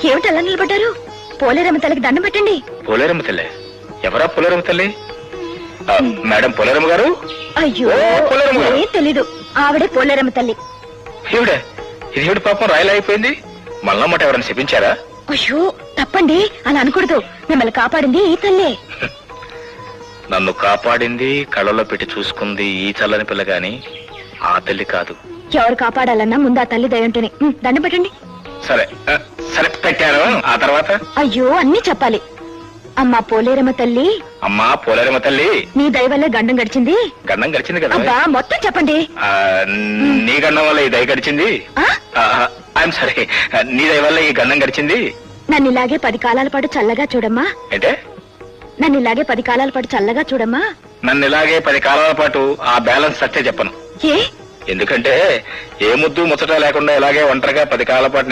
ఏమిటి అలా నిలబడ్డారు? పోలేరమ్మ తల్లికి దండం పెట్టండి. పోలేరమ్మ తల్లి? ఎవరా పోలేరమ్మ తల్లి? మేడం పోలేరమ్మ గారు? అయ్యో పోలేరమ్మ గారు ఏం తెలీదు, ఆవిడే పోలేరమ్మ తల్లి. ఈవిడే? ఇదేమిటి పాపం రాయలా అయిపోయింది? మళ్ళమ్మట ఎవరైనా చెప్పించారా? అయ్యో తప్పండి, అలా అనకూడదు. మిమ్మల్ని కాపాడింది ఈ తల్లే. నన్ను కాపాడింది, కళ్ళలో పెట్టి చూసుకుంది ఈ చల్లని పిల్ల గాని ఆ తల్లి కాదు. ఎవరు కాపాడాలన్నా ముందు ఆ తల్లి దయ ఉంటేనే. దండం పెట్టండి. సరే సరే పెట్టాను. ఆ తర్వాత? అయ్యో అన్ని చెప్పాలి. అమ్మా పోలేరమ్మ తల్లి. అమ్మా పోలేరమ్మ తల్లి, నీ దయ వల్లే గండం గడిచింది. గండం గడిచింది కదా? అబ్బా మొత్తం చెప్పండి. నీ గండం వల్ల ఈ దయ గడిచింది. ఐఎమ్ సారీ, నీ దయ వల్ల ఈ గండం గడిచింది. నన్ను ఇలాగే 10 కాలాల పాటు చల్లగా చూడమ్మా. అంటే? నన్ను ఇలాగే 10 కాలాల పాటు చల్లగా చూడమ్మా. నన్ను ఇలాగే 10 కాలాల పాటు ఆ బ్యాలెన్స్ సత్తే చెప్పను. ఏ? ఎందుకంటే ఏ ముద్దు ముచ్చట లేకుండా ఇలాగే ఒంటరిగా 10 కాలాల పాటు